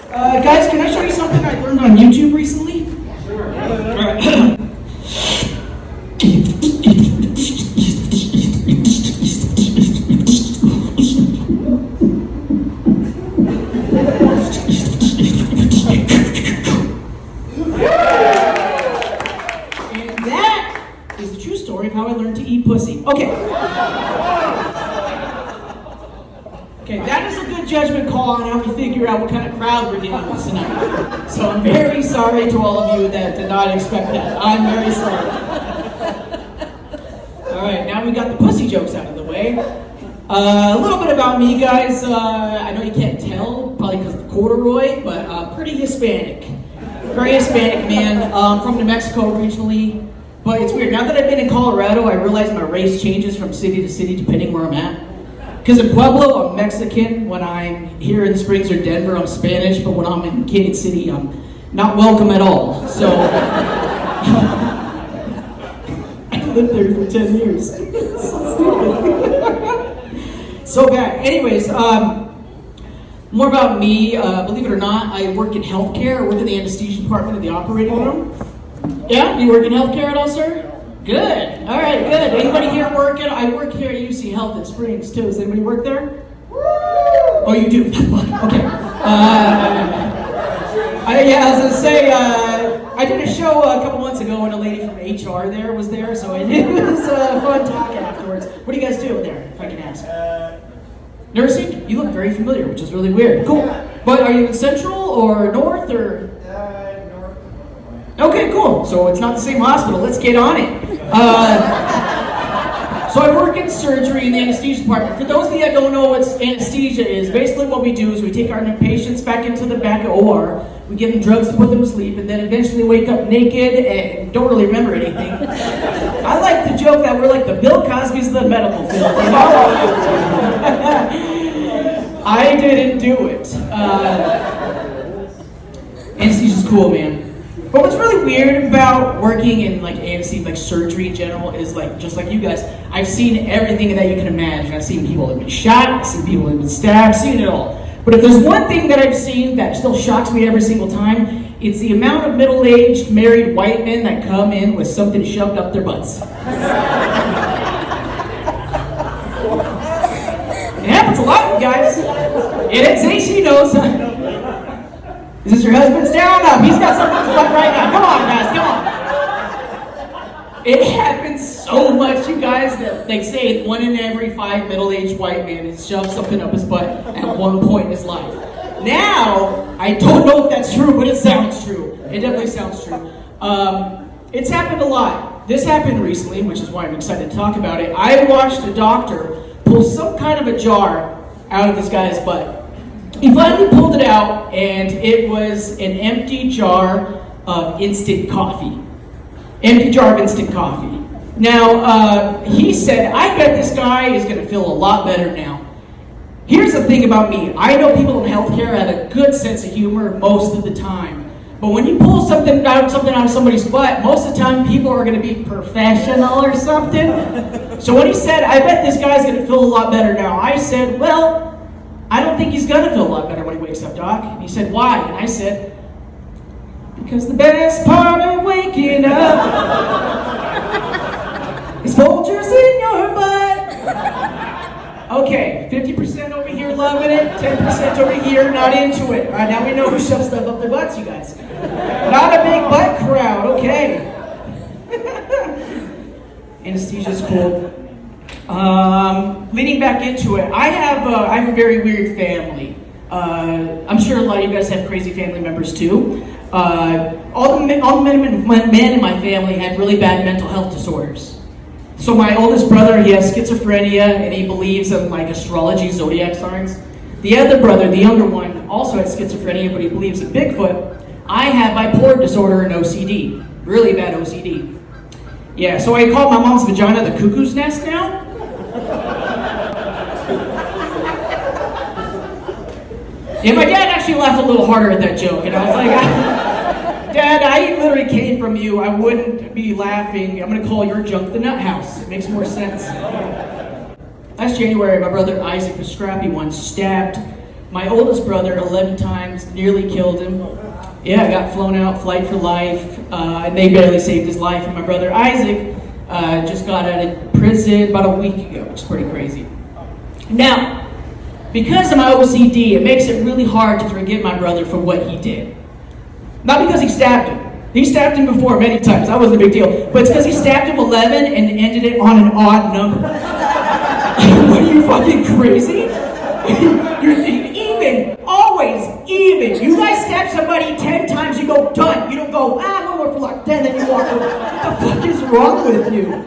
Guys, can I show you something I learned on YouTube recently? Sure. And that is the true story of how I learned to eat pussy. Okay. Okay, that is a good judgment call on how we figure out what kind of crowd we're dealing with tonight. So I'm very sorry to all of you that did not expect that. I'm very sorry. All right, now we got the pussy jokes out of the way. A little bit about me, guys. I know you can't tell, probably because of the corduroy, but pretty Hispanic. Very Hispanic man, from New Mexico originally. But it's weird, now that I've been in Colorado, I realize my race changes from city to city depending where I'm at. Because in Pueblo, I'm Mexican. When I'm here in Springs or Denver, I'm Spanish. But when I'm in Canyon City, I'm not welcome at all. So, I lived there for 10 years. So bad. Anyways, more about me. Believe it or not, I work in healthcare. I work in the anesthesia department of the operating room. Yeah? You work in healthcare at all, sir? Good. All right, good. Anybody here work at... I work here at UC Health in Springs, too. Does anybody work there? Oh, you do? Okay. I was going to say, I did a show a couple months ago and a lady from HR was there, so it was a fun talk afterwards. What do you guys do there, if I can ask? Nursing? You look very familiar, which is really weird. Cool. But are you in Central or North or... North. Okay, cool. So it's not the same hospital. Let's get on it. So I work in surgery in the anesthesia department. For those of you that don't know what anesthesia is, basically what we do is we take our patients back into the back of OR, we give them drugs to put them to sleep, and then eventually wake up naked and don't really remember anything. I like the joke that we're like the Bill Cosby's of the medical field. You know? I didn't do it. Anesthesia's cool, man. But what's really weird about working in like anesthesia, like surgery in general, is like just like you guys, I've seen everything that you can imagine. I've seen people that have been shot, I've seen people that have been stabbed, I've seen it all. But if there's one thing that I've seen that still shocks me every single time, it's the amount of middle-aged married white men that come in with something shoved up their butts. It happens a lot, guys. She knows. Is this your husband? Stand up. He's got something in his butt right now. Come on, guys. Come on. It happens so much, you guys, that they say 1 in every 5 middle-aged white men has shoved something up his butt at one point in his life. Now, I don't know if that's true, but it sounds true. It definitely sounds true. It's happened a lot. This happened recently, which is why I'm excited to talk about it. I watched a doctor pull some kind of a jar out of this guy's butt. He finally pulled it out, and it was an empty jar of instant coffee. Empty jar of instant coffee. Now, he said, I bet this guy is going to feel a lot better now. Here's the thing about me. I know people in healthcare have a good sense of humor most of the time. But when you pull something out of somebody's butt, most of the time people are going to be professional or something. So when he said, I bet this guy's going to feel a lot better now, I said, well, I don't think he's going to feel a lot better when he wakes up, Doc. And he said, why? And I said, because the best part of waking up is Folgers in your butt. Okay, 50% over here loving it, 10% over here not into it. All right, now we know who shoves stuff up their butts, you guys. Not a big butt crowd, okay. Anesthesia's cool. Leading back into it, I have a very weird family. I'm sure a lot of you guys have crazy family members too. All the men in my family had really bad mental health disorders. So my oldest brother, he has schizophrenia, and he believes in like astrology, zodiac signs. The other brother, the younger one, also has schizophrenia, but he believes in Bigfoot. I have bipolar disorder and OCD, really bad OCD. Yeah, so I call my mom's vagina the cuckoo's nest now. And my dad actually laughed a little harder at that joke, and I was like, Dad, I literally came from you. I wouldn't be laughing. I'm going to call your junk the nut house. It makes more sense. Last January, my brother Isaac, the scrappy one, stabbed My oldest brother, 11 times, nearly killed him. Yeah, got flown out, flight for life, and they barely saved his life. And my brother Isaac just got out of prison about a week ago, which is pretty crazy. Now, because of my OCD, it makes it really hard to forgive my brother for what he did. Not because he stabbed him. He stabbed him before many times. That wasn't a big deal. But it's because he stabbed him 11 and ended it on an odd number. What are you, fucking crazy? You're even. Always even. You guys stab somebody 10 times, you go, done. You don't go, one more for luck, 10, then you walk over. What the fuck is wrong with you?